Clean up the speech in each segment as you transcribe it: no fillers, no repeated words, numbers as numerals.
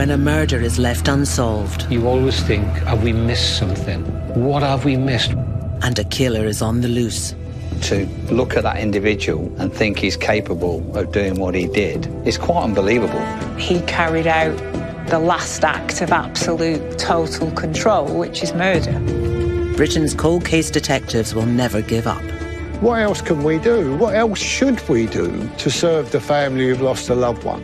when a murder is left unsolved. You always think, have we missed something? What have we missed? And a killer is on the loose. To look at that individual and think he's capable of doing what he did is quite unbelievable. He carried out the last act of absolute, total control, which is murder. Britain's cold case detectives will never give up. What else can we do? What else should we do to serve the family who've lost a loved one?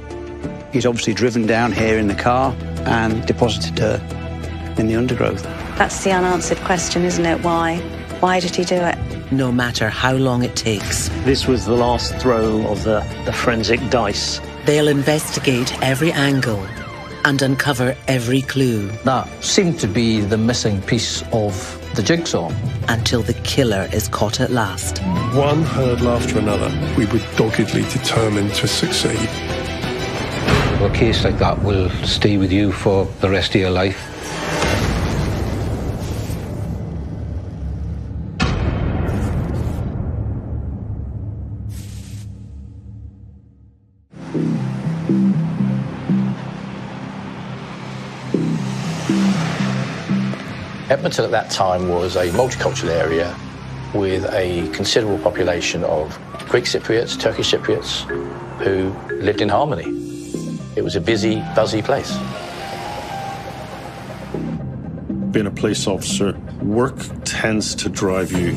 He's obviously driven down here in the car and deposited her in the undergrowth. That's the unanswered question, isn't it? Why? Why did he do it? No matter how long it takes. This was the last throw of the forensic dice. They'll investigate every angle and uncover every clue. That seemed to be the missing piece of the jigsaw. Until the killer is caught at last. One hurdle after another. We were doggedly determined to succeed. A case like that will stay with you for the rest of your life. Edmonton at that time was a multicultural area with a considerable population of Greek Cypriots, Turkish Cypriots, who lived in harmony. It was a busy, buzzy place. Being a police officer, work tends to drive you,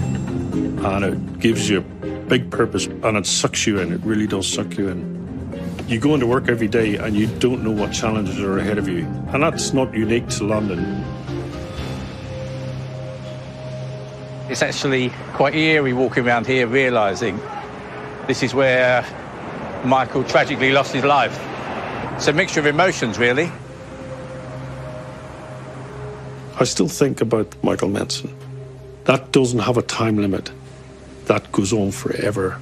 and it gives you a big purpose, and it sucks you in. It really does suck you in. You go into work every day and you don't know what challenges are ahead of you, and that's not unique to London. It's actually quite eerie walking around here realising this is where Michael tragically lost his life. It's a mixture of emotions, really. I still think about Michael Menson. That doesn't have a time limit. That goes on forever.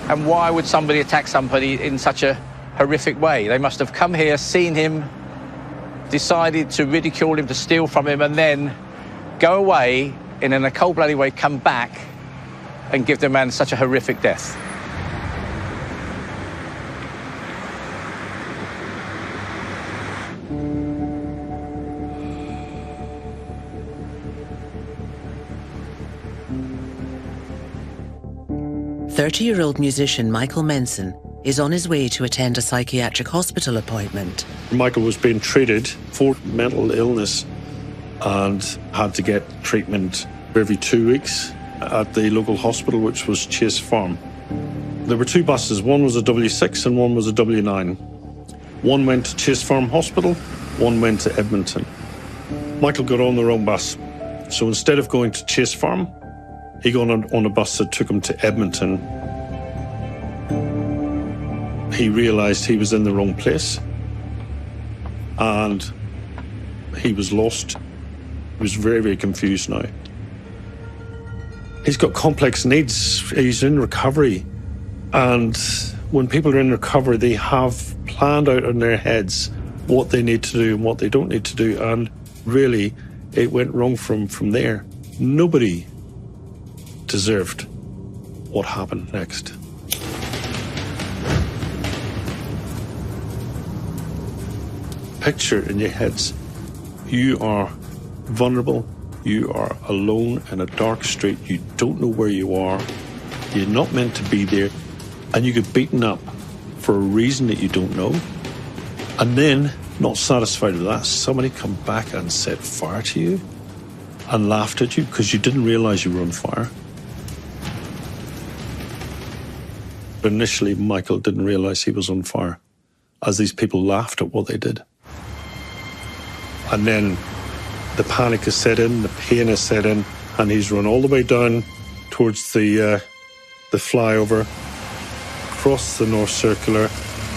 And why would somebody attack somebody in such a horrific way? They must have come here, seen him, decided to ridicule him, to steal from him, and then go away and in a cold-blooded way come back and give the man such a horrific death. "30-year-old musician Michael Menson is on his way to attend a psychiatric hospital appointment." Michael was being treated for mental illness and had to get treatment every 2 weeks at the local hospital, which was Chase Farm. There were two buses. One was a W6 and one was a W9. One went to Chase Farm Hospital, one went to Edmonton. Michael got on the wrong bus. So instead of going to Chase Farm, he got on a bus that took him to Edmonton. He realised he was in the wrong place and he was lost. He was very, very confused now. He's got complex needs. He's in recovery. And when people are in recovery, they have planned out in their heads what they need to do and what they don't need to do. And really, it went wrong from there. Nobody deserved what happened next. Picture in your heads, you are vulnerable, you are alone in a dark street, you don't know where you are, you're not meant to be there, and you get beaten up for a reason that you don't know. And then, not satisfied with that, somebody come back and set fire to you and laughed at you because you didn't realise you were on fire. But initially, Michael didn't realise he was on fire as these people laughed at what they did. And then the panic has set in, the pain has set in, and he's run all the way down towards the flyover, across the North Circular,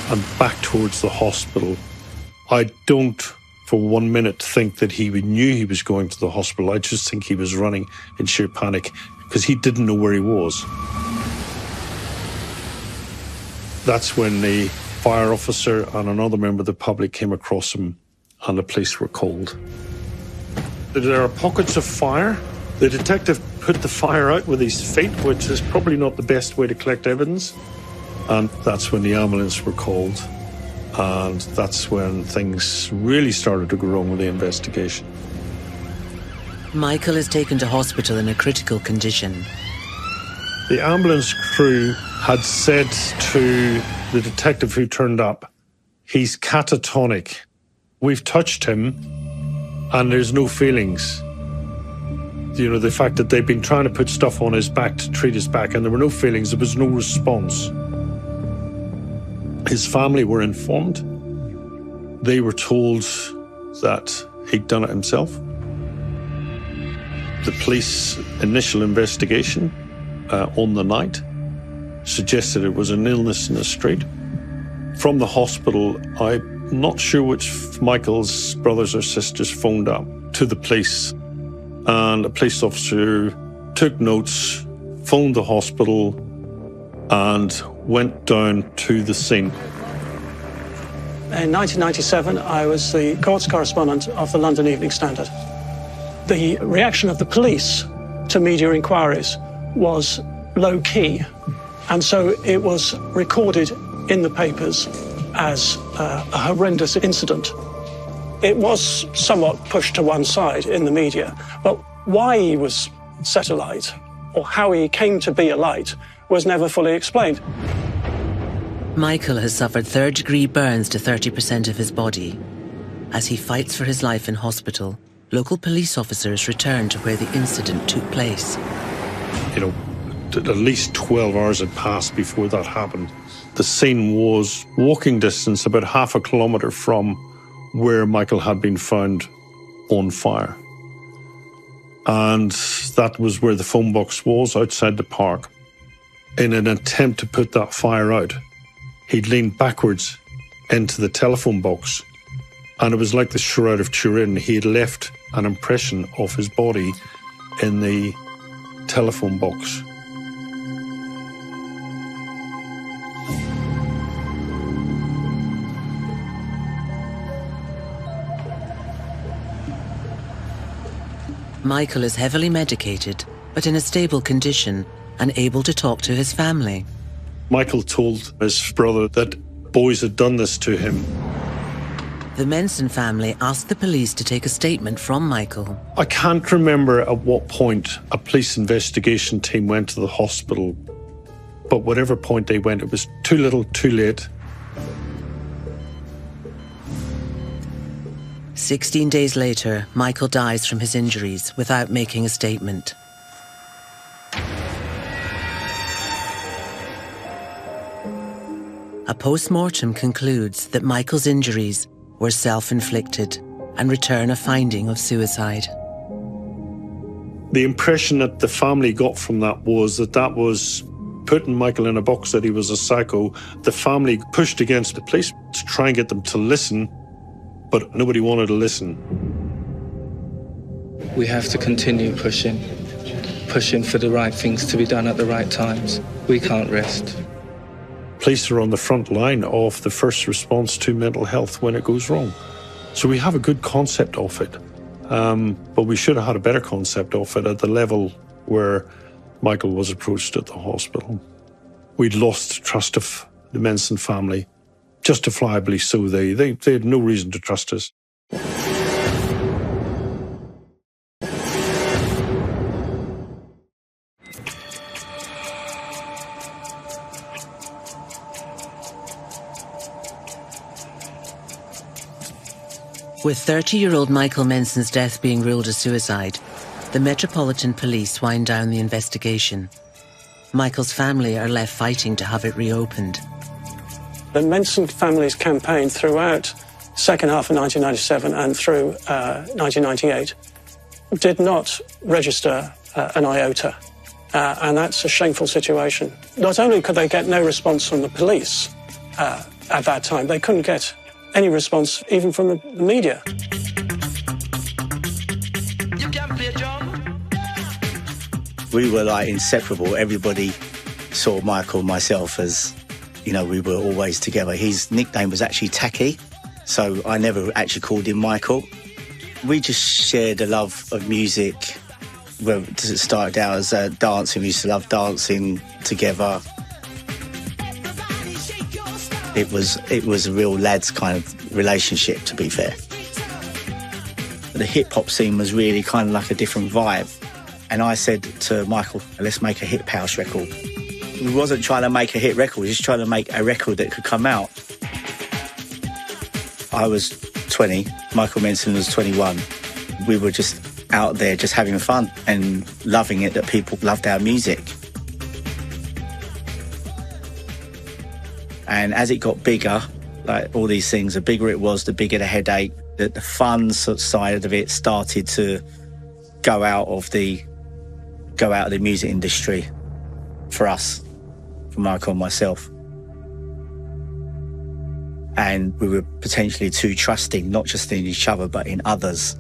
and back towards the hospital. I don't, for 1 minute, think that he knew he was going to the hospital. I just think he was running in sheer panic because he didn't know where he was. That's when the fire officer and another member of the public came across him and the police were called. There are pockets of fire. The detective put the fire out with his feet, which is probably not the best way to collect evidence. And that's when the ambulance were called. And that's when things really started to go wrong with the investigation. Michael is taken to hospital in a critical condition. The ambulance crew had said to the detective who turned up, he's catatonic. We've touched him and there's no feelings. You know, the fact that they've been trying to put stuff on his back to treat his back and there were no feelings, there was no response. His family were informed. They were told that he'd done it himself. The police initial investigation on the night suggested it was an illness in the street. From the hospital, I'm not sure which Michael's brothers or sisters phoned up to the police, and a police officer took notes, phoned the hospital, and went down to the scene. In 1997, I was the courts correspondent of the London Evening Standard. The reaction of the police to media inquiries was low-key, and so it was recorded in the papers as a horrendous incident. It was somewhat pushed to one side in the media, but why he was set alight, or how he came to be alight, was never fully explained. Michael has suffered third-degree burns to 30% of his body. As he fights for his life in hospital, local police officers return to where the incident took place. You know, at least 12 hours had passed before that happened. The scene was walking distance, about half a kilometre from where Michael had been found on fire. And that was where the phone box was, outside the park. In an attempt to put that fire out, he'd leaned backwards into the telephone box, and it was like the Shroud of Turin. He had left an impression of his body in the telephone box. Michael is heavily medicated, but in a stable condition and able to talk to his family. Michael told his brother that boys had done this to him. The Menson family asked the police to take a statement from Michael. I can't remember at what point a police investigation team went to the hospital, but whatever point they went, it was too little, too late. 16 days later, Michael dies from his injuries without making a statement. A post-mortem concludes that Michael's injuries were self-inflicted and return a finding of suicide. The impression that the family got from that was putting Michael in a box, that he was a psycho. The family pushed against the police to try and get them to listen, but nobody wanted to listen. We have to continue pushing for the right things to be done at the right times. We can't rest. Police are on the front line of the first response to mental health when it goes wrong. So we have a good concept of it, but we should have had a better concept of it at the level where Michael was approached at the hospital. We'd lost trust of the Menson family, justifiably so. They had no reason to trust us. With 30-year-old Michael Menson's death being ruled a suicide, the Metropolitan Police wind down the investigation. Michael's family are left fighting to have it reopened. The Menson family's campaign throughout the second half of 1997 and through 1998 did not register an iota, and that's a shameful situation. Not only could they get no response from the police at that time, they couldn't get any response even from the media. We were like inseparable. Everybody saw Michael and myself as, you know, we were always together. His nickname was actually Tacky, so I never actually called him Michael. We just shared a love of music. Well, it started out as dancing. We used to love dancing together. It was a real lads kind of relationship, to be fair. The hip-hop scene was really kind of like a different vibe. And I said to Michael, let's make a hip house record. We wasn't trying to make a hit record, we were just trying to make a record that could come out. I was 20, Michael Menson was 21. We were just out there just having fun and loving it that people loved our music. And as it got bigger, like all these things, the bigger it was, the bigger the headache, the fun side of it started to go out of the music industry for us, for Michael and myself. And we were potentially too trusting, not just in each other, but in others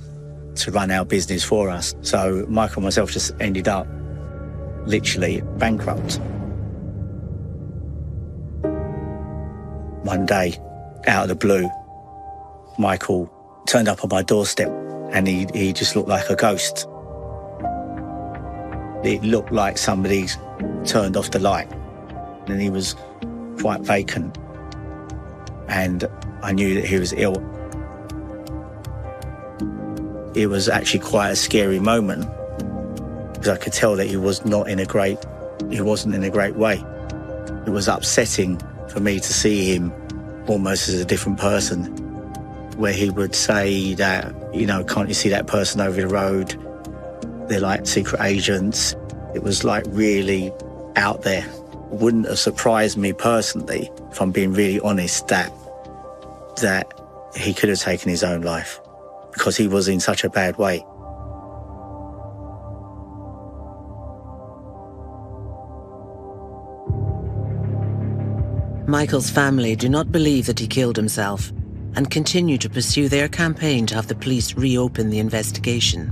to run our business for us. So Michael and myself just ended up literally bankrupt. One day, out of the blue, Michael turned up on my doorstep and he just looked like a ghost. It looked like somebody turned off the light and he was quite vacant. And I knew that he was ill. It was actually quite a scary moment because I could tell that he wasn't in a great way. It was upsetting for me to see him almost as a different person, where he would say that, you know, can't you see that person over the road? They're like secret agents. It was like really out there. It wouldn't have surprised me personally, if I'm being really honest, that he could have taken his own life because he was in such a bad way. Michael's family do not believe that he killed himself and continue to pursue their campaign to have the police reopen the investigation.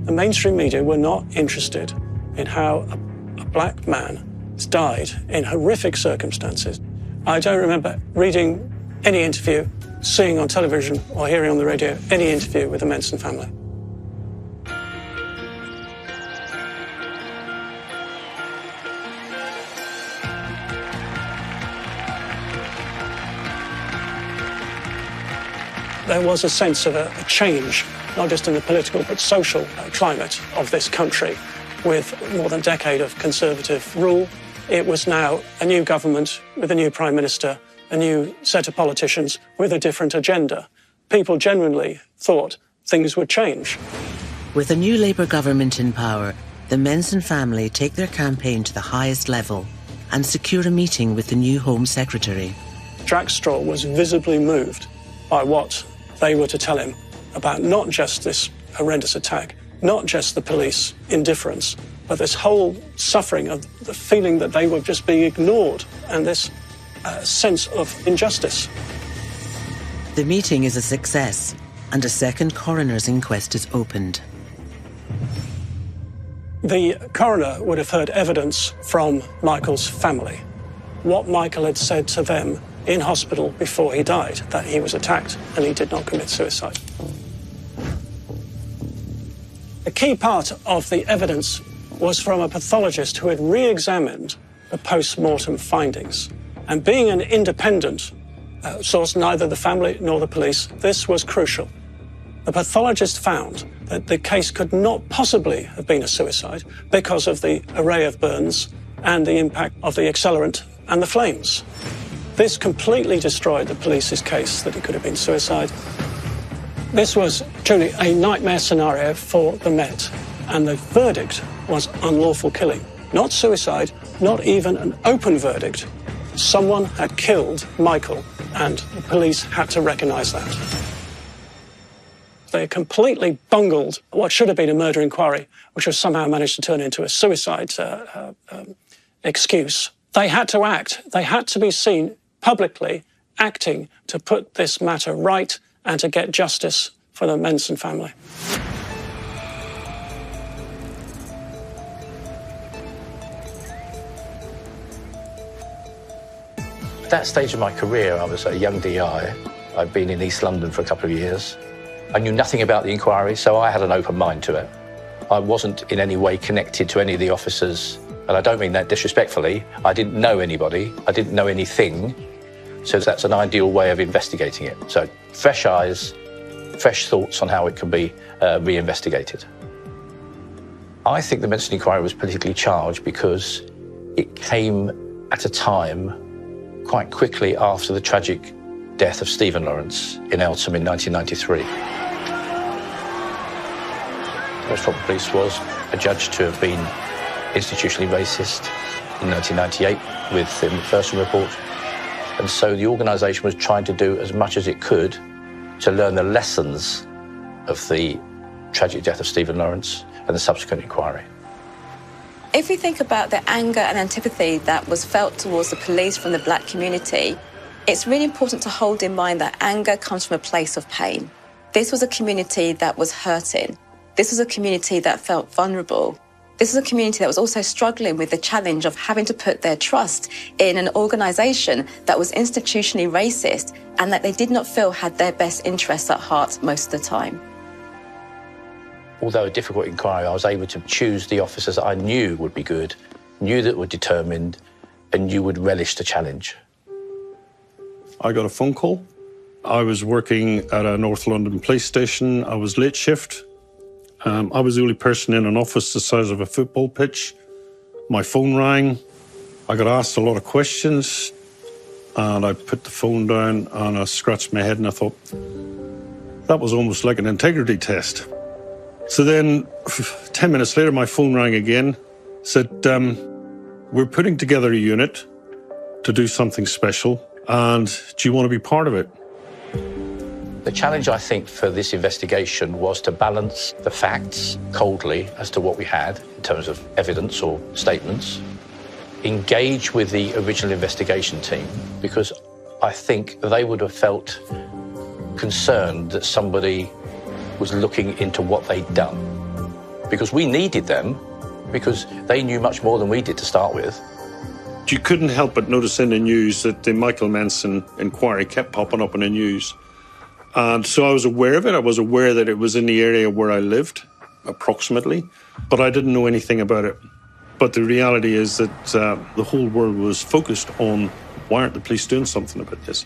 The mainstream media were not interested in how a black man has died in horrific circumstances. I don't remember reading any interview, seeing on television or hearing on the radio any interview with the Menson family. There was a sense of a change, not just in the political but social climate of this country. With more than a decade of Conservative rule, it was now a new government with a new Prime Minister, a new set of politicians with a different agenda. People genuinely thought things would change. With a new Labour government in power, the Menson family take their campaign to the highest level and secure a meeting with the new Home Secretary. Jack Straw was visibly moved by what they were to tell him about not just this horrendous attack, not just the police indifference, but this whole suffering of the feeling that they were just being ignored and this sense of injustice. The meeting is a success and a second coroner's inquest is opened. The coroner would have heard evidence from Michael's family, what Michael had said to them in hospital before he died, that he was attacked and he did not commit suicide. A key part of the evidence was from a pathologist who had re-examined the post-mortem findings. And being an independent source, neither the family nor the police, this was crucial. The pathologist found that the case could not possibly have been a suicide because of the array of burns and the impact of the accelerant and the flames. This completely destroyed the police's case that it could have been suicide. This was truly a nightmare scenario for the Met, and the verdict was unlawful killing. Not suicide, not even an open verdict. Someone had killed Michael, and the police had to recognise that. They completely bungled what should have been a murder inquiry, which was somehow managed to turn into a suicide excuse. They had to act. They had to be seen publicly acting to put this matter right and to get justice for the Menson family. At that stage of my career, I was a young DI. I'd been in East London for a couple of years. I knew nothing about the inquiry, so I had an open mind to it. I wasn't in any way connected to any of the officers, and I don't mean that disrespectfully. I didn't know anybody. I didn't know anything. So that's an ideal way of investigating it. So fresh eyes, fresh thoughts on how it can be reinvestigated. I think the Menson inquiry was politically charged because it came at a time quite quickly after the tragic death of Stephen Lawrence in Eltham in 1993. The Metropolitan Police was adjudged to have been institutionally racist in 1998 with the McPherson report. And so the organisation was trying to do as much as it could to learn the lessons of the tragic death of Stephen Lawrence and the subsequent inquiry. If we think about the anger and antipathy that was felt towards the police from the black community, it's really important to hold in mind that anger comes from a place of pain. This was a community that was hurting. This was a community that felt vulnerable. This is a community that was also struggling with the challenge of having to put their trust in an organisation that was institutionally racist and that they did not feel had their best interests at heart most of the time. Although a difficult inquiry, I was able to choose the officers I knew would be good, knew that were determined, and knew would relish the challenge. I got a phone call. I was working at a North London police station. I was late shift. I was the only person in an office the size of a football pitch. My phone rang. I got asked a lot of questions, and I put the phone down and I scratched my head and I thought, that was almost like an integrity test. So then, 10 minutes later, my phone rang again, said, we're putting together a unit to do something special, and do you want to be part of it? The challenge, I think, for this investigation was to balance the facts coldly as to what we had in terms of evidence or statements, engage with the original investigation team, because I think they would have felt concerned that somebody was looking into what they'd done. Because we needed them, because they knew much more than we did to start with. You couldn't help but notice in the news that the Michael Menson inquiry kept popping up in the news. And so I was aware of it. I was aware that it was in the area where I lived, approximately, but I didn't know anything about it. But the reality is that the whole world was focused on, why aren't the police doing something about this?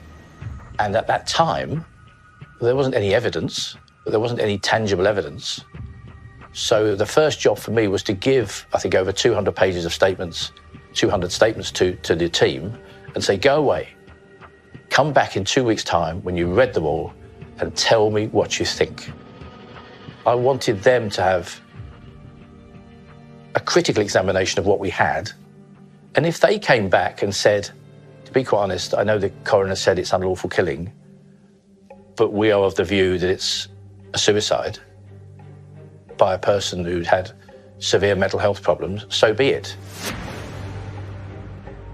And at that time, there wasn't any evidence. There wasn't any tangible evidence. So the first job for me was to give, I think, over 200 pages of statements, 200 statements to the team and say, go away. Come back in 2 weeks' time when you read them all and tell me what you think. I wanted them to have a critical examination of what we had. And if they came back and said, to be quite honest, I know the coroner said it's unlawful killing, but we are of the view that it's a suicide by a person who'd had severe mental health problems, so be it.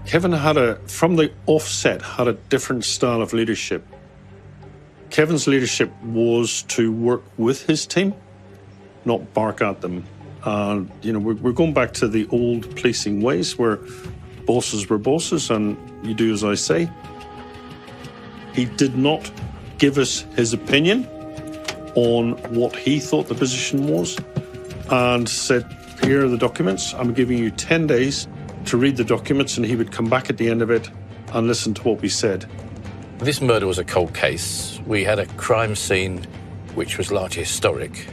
Kevin from the offset, had a different style of leadership. Kevin's leadership was to work with his team, not bark at them. And, we're going back to the old policing ways where bosses were bosses and you do as I say. He did not give us his opinion on what he thought the position was and said, here are the documents. I'm giving you 10 days to read the documents, and he would come back at the end of it and listen to what we said. This murder was a cold case. We had a crime scene which was largely historic.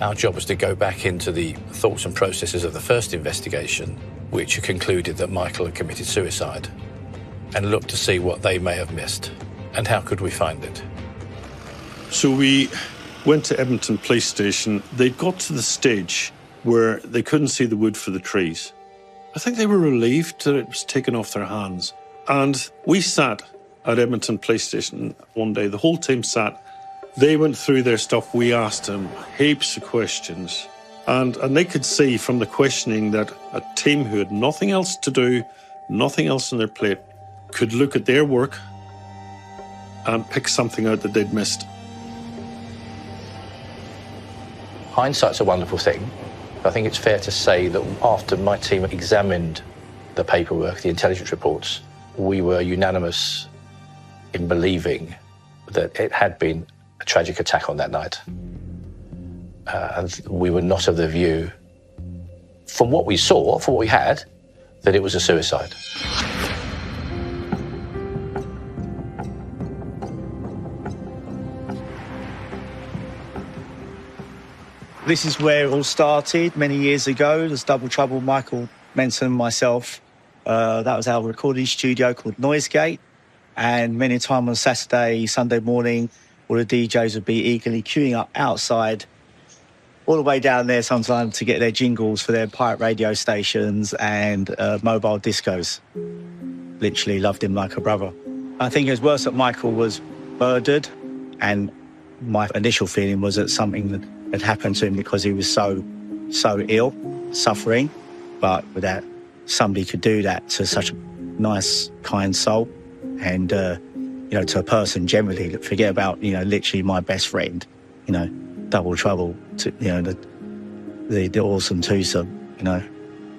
Our job was to go back into the thoughts and processes of the first investigation, which concluded that Michael had committed suicide, and look to see what they may have missed and how could we find it. So we went to Edmonton Police Station. They'd got to the stage where they couldn't see the wood for the trees. I think they were relieved that it was taken off their hands. And we sat at Edmonton Police Station one day. The whole team sat. They went through their stuff. We asked them heaps of questions. And they could see from the questioning that a team who had nothing else to do, nothing else on their plate, could look at their work and pick something out that they'd missed. Hindsight's a wonderful thing. I think it's fair to say that after my team examined the paperwork, the intelligence reports, we were unanimous in believing that it had been a tragic attack on that night. And we were not of the view, from what we saw, from what we had, that it was a suicide. This is where it all started many years ago. There's Double Trouble, Michael Menson and myself. That was our recording studio called Noisegate. And many a time on Saturday, Sunday morning, all the DJs would be eagerly queuing up outside, all the way down there sometimes to get their jingles for their pirate radio stations and mobile discos. Literally loved him like a brother. I think it was worse that Michael was murdered, and my initial feeling was that something that had happened to him because he was so ill, suffering, but that somebody could do that to such a nice, kind soul, and to a person generally. Forget about literally my best friend, Double Trouble, to the awesome twosome.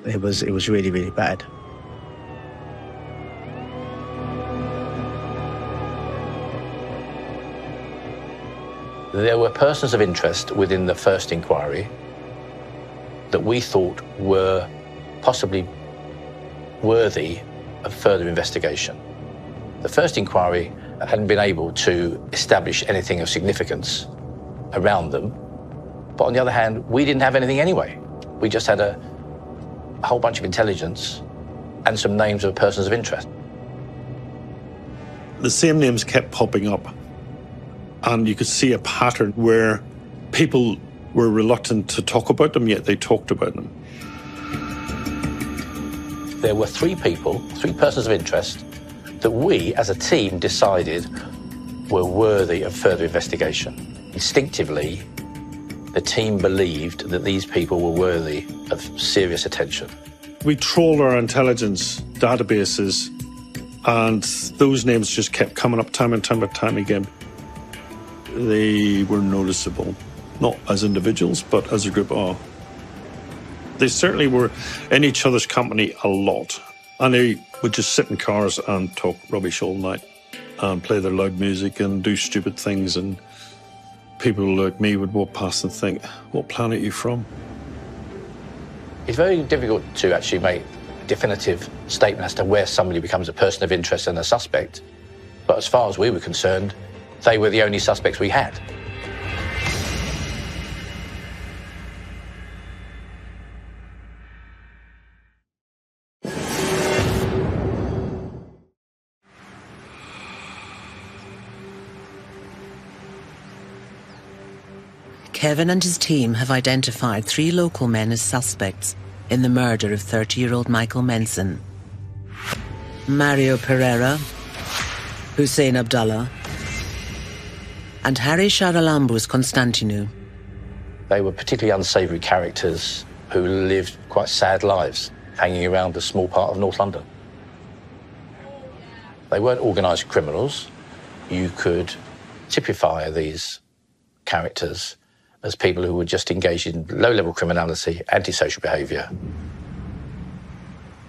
It was really, really bad. There were persons of interest within the first inquiry that we thought were possibly worthy of further investigation. The first inquiry hadn't been able to establish anything of significance around them, but on the other hand, we didn't have anything anyway. We just had a whole bunch of intelligence and some names of persons of interest. The same names kept popping up. And you could see a pattern where people were reluctant to talk about them, yet they talked about them. There were three persons of interest, that we, as a team, decided were worthy of further investigation. Instinctively, the team believed that these people were worthy of serious attention. We trawled our intelligence databases, and those names just kept coming up time and time again. They were noticeable, not as individuals, but as a group. They certainly were in each other's company a lot. And they would just sit in cars and talk rubbish all night and play their loud music and do stupid things. And people like me would walk past and think, what planet are you from? It's very difficult to actually make a definitive statement as to where somebody becomes a person of interest and a suspect. But as far as we were concerned, they were the only suspects we had. Kevin and his team have identified 3 local men as suspects in the murder of 30-year-old Michael Menson. Mario Pereira, Hussein Abdallah, and Harry Charalambos Constantinou. They were particularly unsavoury characters who lived quite sad lives, hanging around a small part of North London. They weren't organised criminals. You could typify these characters as people who were just engaged in low-level criminality, antisocial behaviour.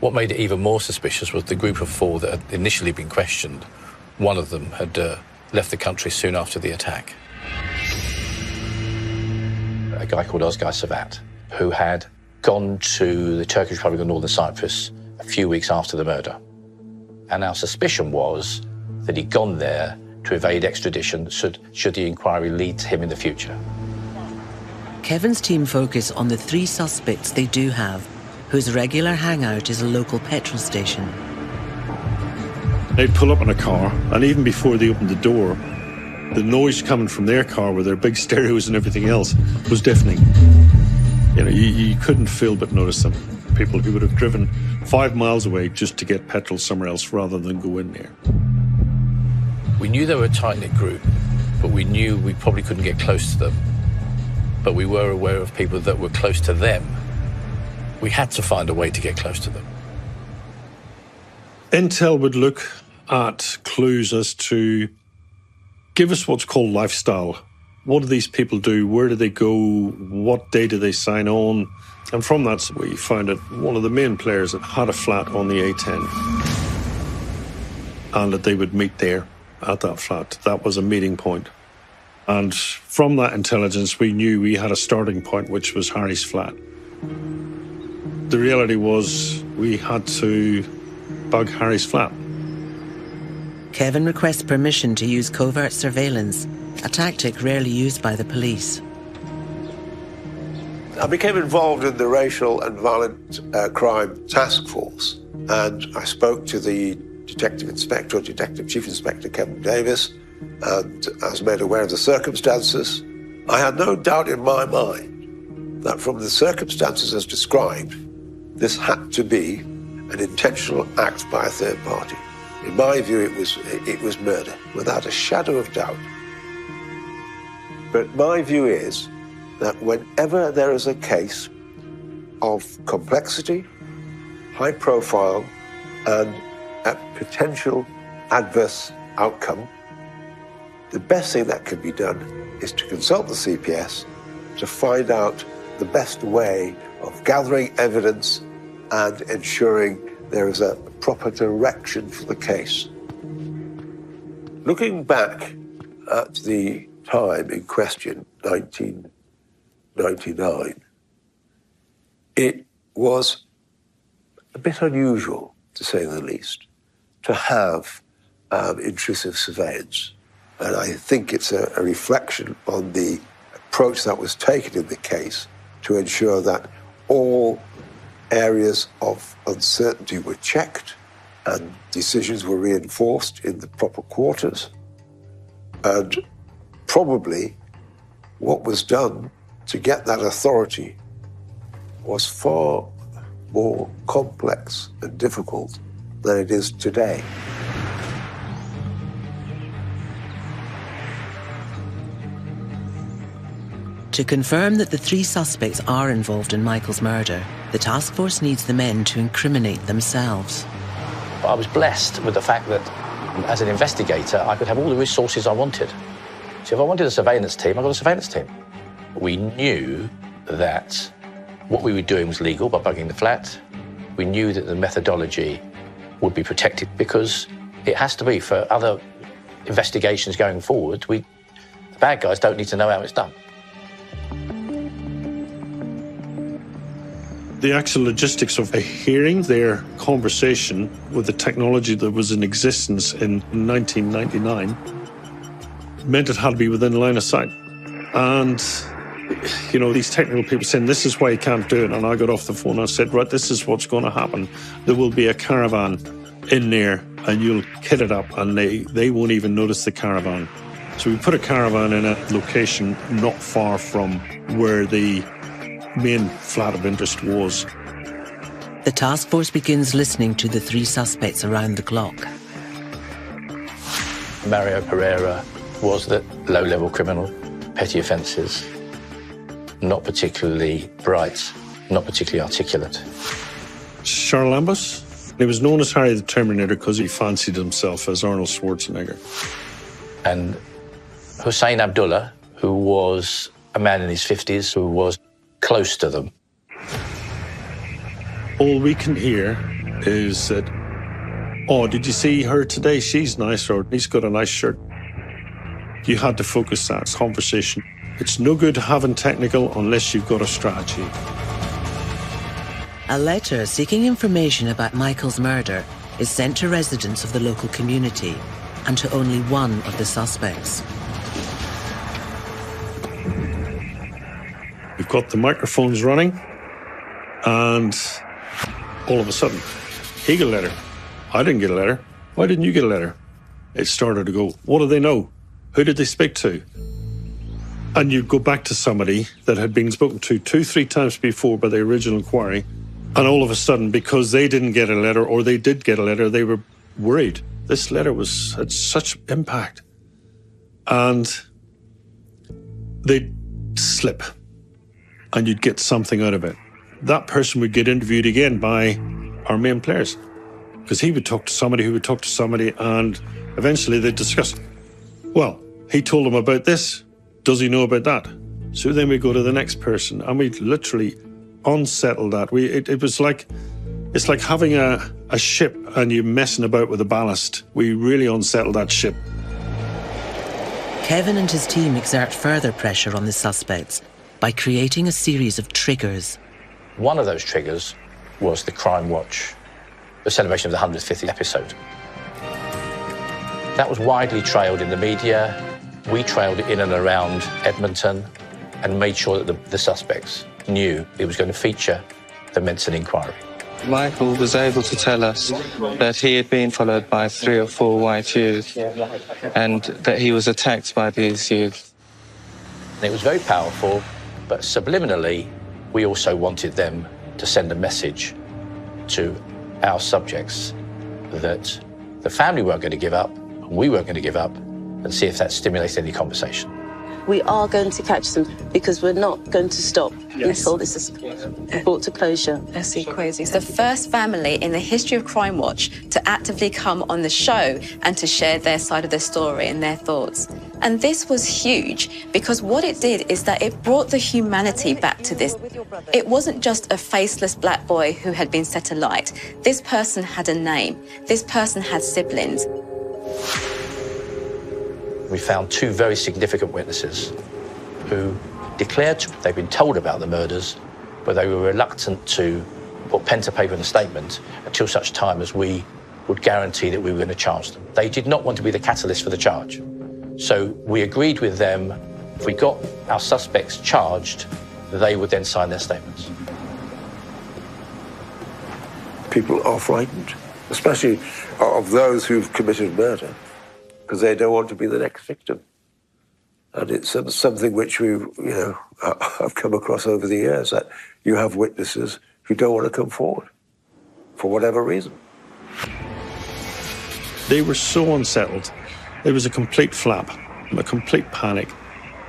What made it even more suspicious was the group of 4 that had initially been questioned. One of them had left the country soon after the attack. A guy called Ozgai Savat, who had gone to the Turkish Republic of Northern Cyprus a few weeks after the murder. And our suspicion was that he'd gone there to evade extradition should the inquiry lead to him in the future. Kevin's team focus on the 3 suspects they do have, whose regular hangout is a local petrol station. They'd pull up in a car, and even before they opened the door, the noise coming from their car with their big stereos and everything else was deafening. You couldn't feel but notice them. People who would have driven 5 miles away just to get petrol somewhere else rather than go in there. We knew they were a tight-knit group, but we knew we probably couldn't get close to them. But we were aware of people that were close to them. We had to find a way to get close to them. Intel would look at clues as to give us what's called lifestyle. What do these people do? Where do they go? What day do they sign on? And from that, we found that one of the main players had a flat on the A10 and that they would meet there at that flat. That was a meeting point. And from that intelligence, we knew we had a starting point, which was Harry's flat. The reality was we had to bug Harry's flat. Kevin requests permission to use covert surveillance, a tactic rarely used by the police. I became involved in the Racial and Violent Crime Task Force, and I spoke to the Chief Inspector Kevin Davis, and I was made aware of the circumstances. I had no doubt in my mind that from the circumstances as described, this had to be an intentional act by a third party. In my view, it was murder, without a shadow of doubt. But my view is that whenever there is a case of complexity, high profile, and a potential adverse outcome, the best thing that can be done is to consult the CPS to find out the best way of gathering evidence and ensuring there is a proper direction for the case. Looking back at the time in question, 1999, it was a bit unusual, to say the least, to have intrusive surveillance. And I think it's a reflection on the approach that was taken in the case to ensure that all areas of uncertainty were checked and decisions were reinforced in the proper quarters. And probably what was done to get that authority was far more complex and difficult than it is today. To confirm that the 3 suspects are involved in Michael's murder, the task force needs the men to incriminate themselves. I was blessed with the fact that, as an investigator, I could have all the resources I wanted. So if I wanted a surveillance team, I got a surveillance team. We knew that what we were doing was legal by bugging the flat. We knew that the methodology would be protected because it has to be for other investigations going forward. The bad guys don't need to know how it's done. The actual logistics of a hearing, their conversation with the technology that was in existence in 1999, meant it had to be within line of sight. And, you know, these technical people saying, this is why you can't do it. And I got off the phone and I said, right, this is what's going to happen. There will be a caravan in there and you'll kit it up and they won't even notice the caravan. So we put a caravan in a location not far from where the main flat of interest was. The task force begins listening to the 3 suspects around the clock. Mario Pereira was the low-level criminal, petty offences, not particularly bright, not particularly articulate. Charles Lambos, he was known as Harry the Terminator because he fancied himself as Arnold Schwarzenegger. And Hussein Abdullah, who was a man in his 50s, who was close to them. All we can hear is that, oh, did you see her today? She's nice, or he's got a nice shirt. You had to focus that conversation. It's no good having technical unless you've got a strategy. A letter seeking information about Michael's murder is sent to residents of the local community and to only one of the suspects. We've got the microphones running, and all of a sudden, he got a letter. I didn't get a letter. Why didn't you get a letter? It started to go, what do they know? Who did they speak to? And you'd go back to somebody that had been spoken to 2-3 times before by the original inquiry, and all of a sudden, because they didn't get a letter, or they did get a letter, they were worried. This letter had such impact. And they'd slip, and you'd get something out of it. That person would get interviewed again by our main players, because he would talk to somebody who would talk to somebody, and eventually they'd discuss, well, he told him about this. Does he know about that? So then we go to the next person, and we literally unsettle that. It's like having a ship and you messing about with the ballast. We really unsettled that ship. Kevin and his team exert further pressure on the suspects by creating a series of triggers. One of those triggers was the Crime Watch, the celebration of the 150th episode. That was widely trailed in the media. We trailed it in and around Edmonton and made sure that the suspects knew it was going to feature the Menson inquiry. Michael was able to tell us that he had been followed by 3 or 4 white youth and that he was attacked by these youth. And it was very powerful, but subliminally, we also wanted them to send a message to our subjects that the family weren't going to give up, and we weren't going to give up, and see if that stimulates any conversation. We are going to catch them because we're not going to stop until this is brought to closure. It's the first family in the history of Crime Watch to actively come on the show and to share their side of the story and their thoughts. And this was huge because what it did is that it brought the humanity back to this. It wasn't just a faceless black boy who had been set alight. This person had a name. This person had siblings. We found 2 very significant witnesses who declared they'd been told about the murders, but they were reluctant to put pen to paper in a statement until such time as we would guarantee that we were going to charge them. They did not want to be the catalyst for the charge. So we agreed with them, if we got our suspects charged, they would then sign their statements. People are frightened, especially of those who've committed murder, because they don't want to be the next victim. And it's something which I've come across over the years, that you have witnesses who don't want to come forward for whatever reason. They were so unsettled. It was a complete flap, a complete panic.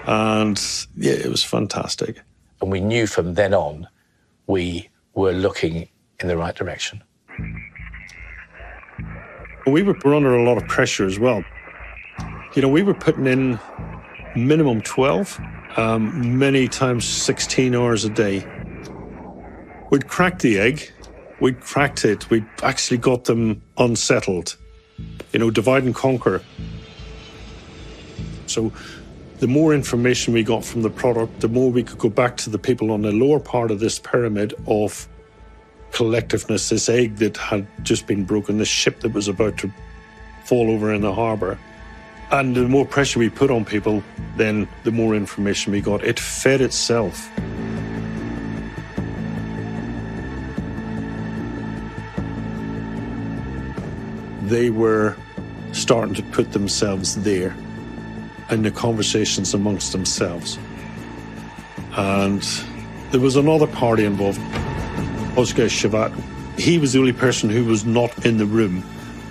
And yeah, it was fantastic. And we knew from then on we were looking in the right direction. We were under a lot of pressure as well. You know, we were putting in minimum 12, many times 16 hours a day. We'd cracked the egg, we'd cracked it, we'd actually got them unsettled. You know, divide and conquer. So the more information we got from the product, the more we could go back to the people on the lower part of this pyramid of collectiveness, this egg that had just been broken, this ship that was about to fall over in the harbour. And the more pressure we put on people, then the more information we got. It fed itself. They were starting to put themselves there in the conversations amongst themselves. And there was another party involved, Oscar Shavat. He was the only person who was not in the room,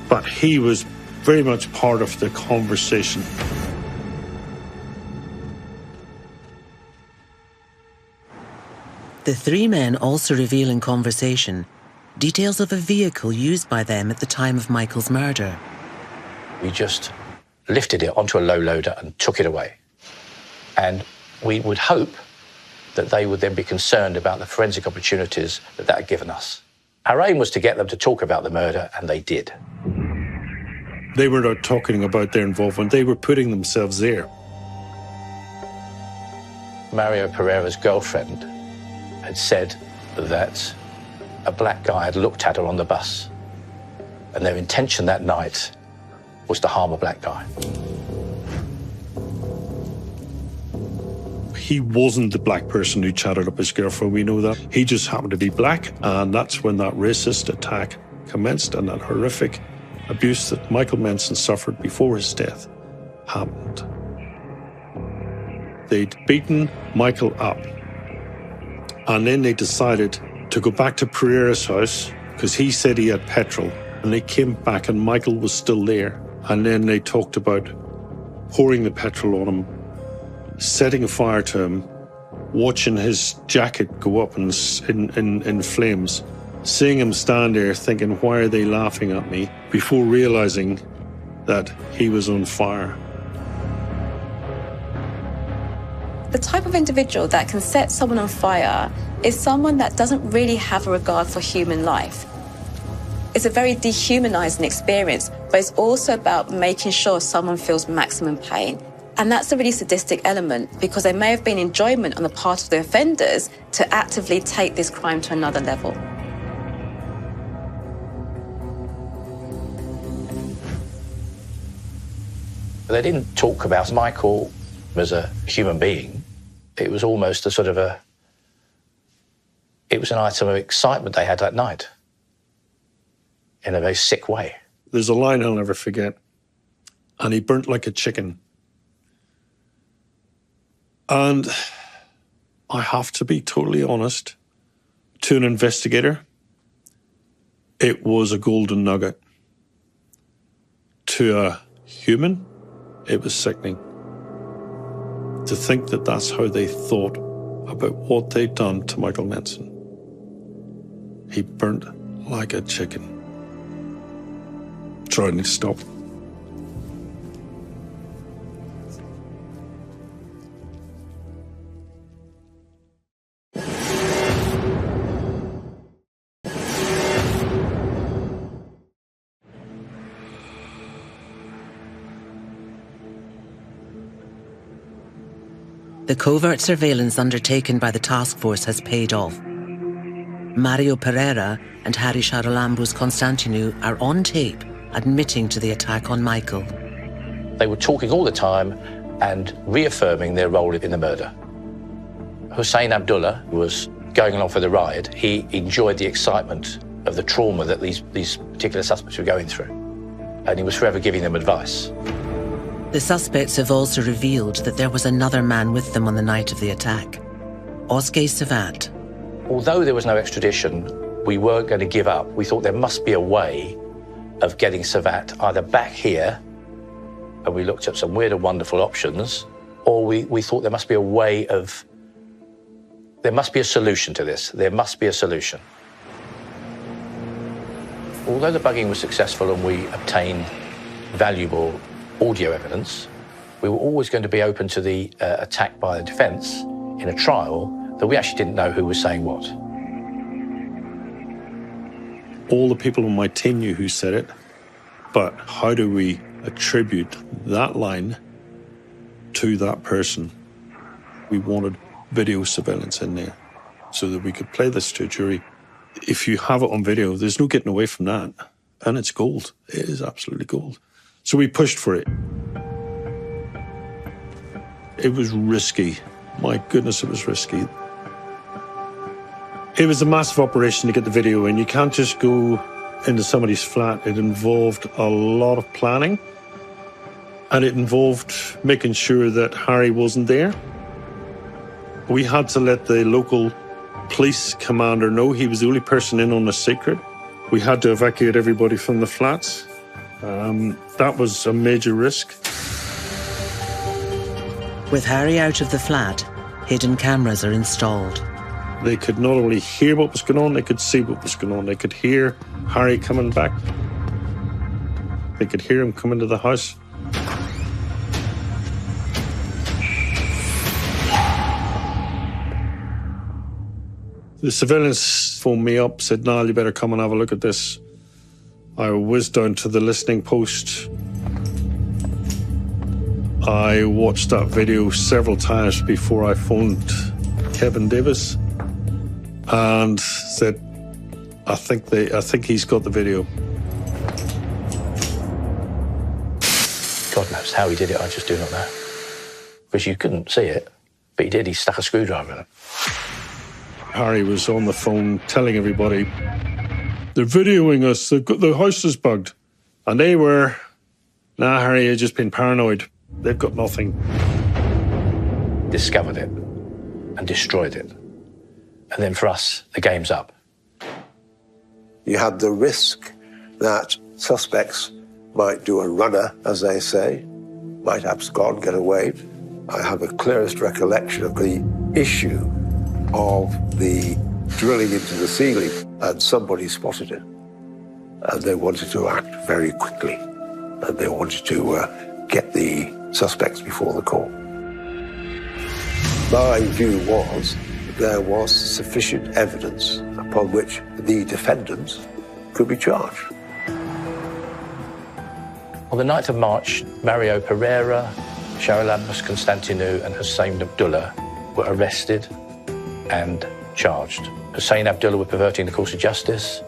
but he was very much part of the conversation. The 3 men also reveal in conversation details of a vehicle used by them at the time of Michael's murder. We just lifted it onto a low loader and took it away. And we would hope that they would then be concerned about the forensic opportunities that that had given us. Our aim was to get them to talk about the murder, and they did. They were not talking about their involvement, they were putting themselves there. Mario Pereira's girlfriend had said that a black guy had looked at her on the bus, and their intention that night was to harm a black guy. He wasn't the black person who chatted up his girlfriend, we know that. He just happened to be black, and that's when that racist attack commenced and that horrific abuse that Michael Menson suffered before his death happened. They'd beaten Michael up, and then they decided to go back to Pereira's house because he said he had petrol, and they came back and Michael was still there. And then they talked about pouring the petrol on him, setting fire to him, watching his jacket go up in flames, seeing him stand there thinking, why are they laughing at me, before realizing that he was on fire. The type of individual that can set someone on fire is someone that doesn't really have a regard for human life. It's a very dehumanizing experience, but it's also about making sure someone feels maximum pain. And that's a really sadistic element, because there may have been enjoyment on the part of the offenders to actively take this crime to another level. They didn't talk about Michael as a human being. It was almost a sort of a It was an item of excitement they had that night in a very sick way. There's a line I'll never forget. And he burnt like a chicken. And I have to be totally honest, to an investigator, it was a golden nugget. To a human, it was sickening. To think that that's how they thought about what they'd done to Michael Menson. He burnt like a chicken. Trying to stop. The covert surveillance undertaken by the task force has paid off. Mario Pereira and Harry Charalambous Constantinou are on tape admitting to the attack on Michael. They were talking all the time and reaffirming their role in the murder. Hussein Abdullah was going along for the ride. He enjoyed the excitement of the trauma that these particular suspects were going through, and he was forever giving them advice. The suspects have also revealed that there was another man with them on the night of the attack, Oskar Savat. Although there was no extradition, we weren't going to give up. We thought there must be a way of getting Savat either back here, and we looked at some weird and wonderful options, or we thought there must be a way of, there must be a solution to this. There must be a solution. Although the bugging was successful and we obtained valuable audio evidence, we were always going to be open to the attack by the defence in a trial that we actually didn't know who was saying what. All the people on my team knew who said it, but how do we attribute that line to that person? We wanted video surveillance in there so that we could play this to a jury. If you have it on video, there's no getting away from that, and it's gold. It is absolutely gold. So we pushed for it. It was risky. My goodness, it was risky. It was a massive operation to get the video in. You can't just go into somebody's flat. It involved a lot of planning, and it involved making sure that Harry wasn't there. We had to let the local police commander know he was the only person in on the secret. We had to evacuate everybody from the flats. That was a major risk. With Harry out of the flat, hidden cameras are installed. They could not only hear what was going on, they could see what was going on. They could hear Harry coming back. They could hear him come into the house. The surveillance phoned me up, said, "Niall, you better come and have a look at this." I whizzed down to the listening post. I watched that video several times before I phoned Kevin Davis and said, I think he's got the video. God knows how he did it, I just do not know. Because you couldn't see it, but he did. He stuck a screwdriver in it. Harry was on the phone telling everybody, "They're videoing us, the house is bugged." And they were, "Nah, Harry, you've just been paranoid. They've got nothing." Discovered it and destroyed it. And then for us, the game's up. You had the risk that suspects might do a runner, as they say, might abscond, get away. I have a clearest recollection of the issue of the drilling into the ceiling, and somebody spotted it. And they wanted to act very quickly, and they wanted to get the suspects before the court. My view was there was sufficient evidence upon which the defendants could be charged. On the 9th of March, Mario Pereira, Charalambous Constantinou and Hussein Abdullah were arrested and charged. Hussein Abdullah with perverting the course of justice,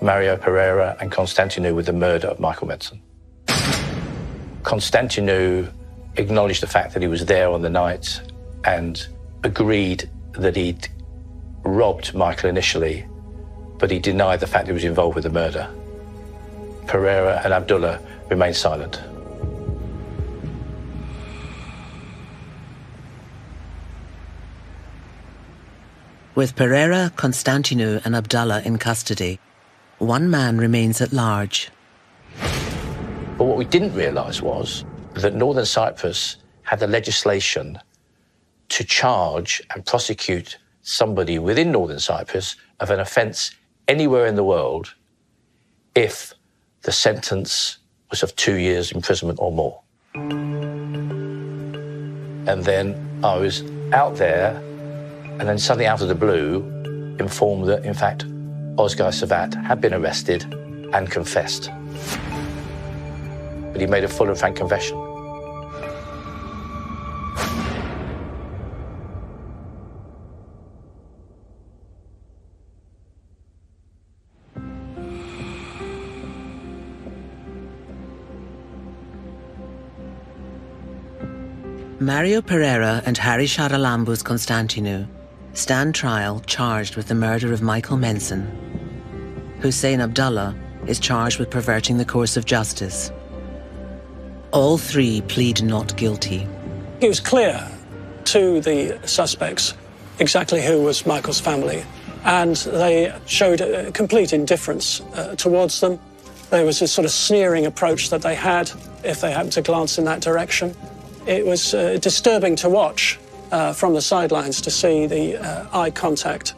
Mario Pereira and Constantinou with the murder of Michael Menson. Constantinou acknowledged the fact that he was there on the night and agreed that he'd robbed Michael initially, but he denied the fact he was involved with the murder. Pereira and Abdullah remained silent. With Pereira, Constantinu and Abdallah in custody, one man remains at large. But what we didn't realise was that Northern Cyprus had the legislation to charge and prosecute somebody within Northern Cyprus of an offence anywhere in the world if the sentence was of 2 years imprisonment or more. And then I was out there, and then suddenly out of the blue, informed that, in fact, Ozgai Savat had been arrested and confessed. But he made a full and frank confession. Mario Pereira and Harry Charalambous Constantinu stand trial charged with the murder of Michael Menson. Hussein Abdallah is charged with perverting the course of justice. All three plead not guilty. It was clear to the suspects exactly who was Michael's family, and they showed a complete indifference towards them. There was a sort of sneering approach that they had if they happened to glance in that direction. It was disturbing to watch from the sidelines to see the eye contact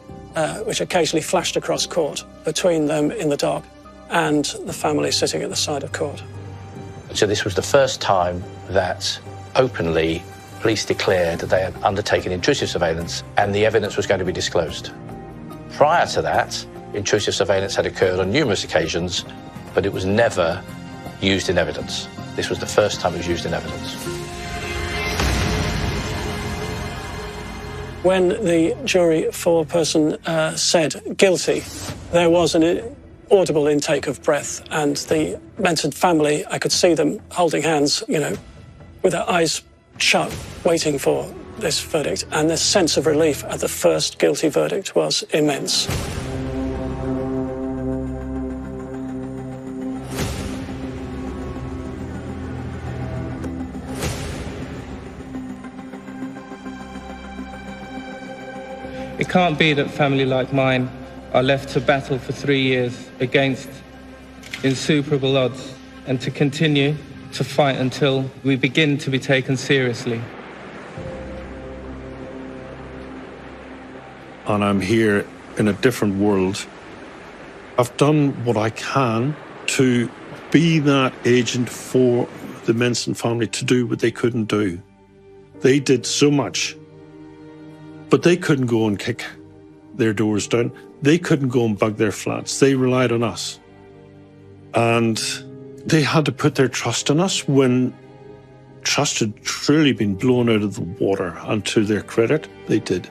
which occasionally flashed across court between them in the dock and the family sitting at the side of court. So this was the first time that openly police declared that they had undertaken intrusive surveillance and the evidence was going to be disclosed. Prior to that, intrusive surveillance had occurred on numerous occasions, but it was never used in evidence. This was the first time it was used in evidence. When the jury foreperson said guilty, there was an audible intake of breath, and the Menson family, I could see them holding hands, with their eyes shut, waiting for this verdict, and the sense of relief at the first guilty verdict was immense. It can't be that a family like mine are left to battle for 3 years against insuperable odds and to continue to fight until we begin to be taken seriously. And I'm here in a different world. I've done what I can to be that agent for the Menson family to do what they couldn't do. They did so much, but they couldn't go and kick their doors down. They couldn't go and bug their flats. They relied on us. And they had to put their trust in us when trust had truly been blown out of the water. And to their credit, they did.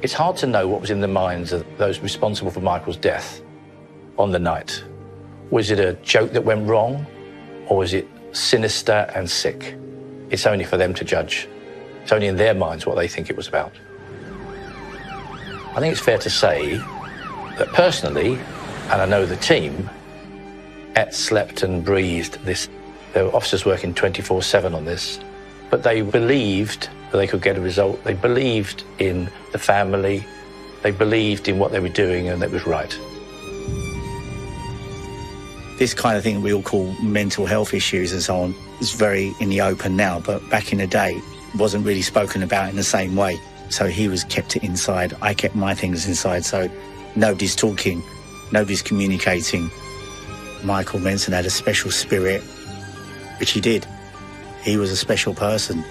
It's hard to know what was in the minds of those responsible for Michael's death on the night. Was it a joke that went wrong, or was it sinister and sick? It's only for them to judge. It's only in their minds what they think it was about. I think it's fair to say that personally, and I know the team, ate, slept and breathed this. There were officers working 24/7 on this, but they believed that they could get a result. They believed in the family. They believed in what they were doing, and that was right. This kind of thing we all call mental health issues and so on is very in the open now, but back in the day, wasn't really spoken about in the same way. So he was kept it inside. I kept my things inside. So nobody's talking, nobody's communicating. Michael Menson had a special spirit, which he did. He was a special person.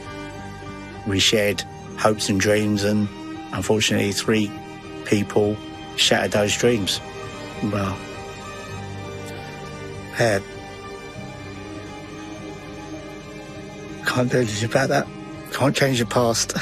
We shared hopes and dreams, and unfortunately 3 people shattered those dreams. Well, can't do anything about that. Can't change the past.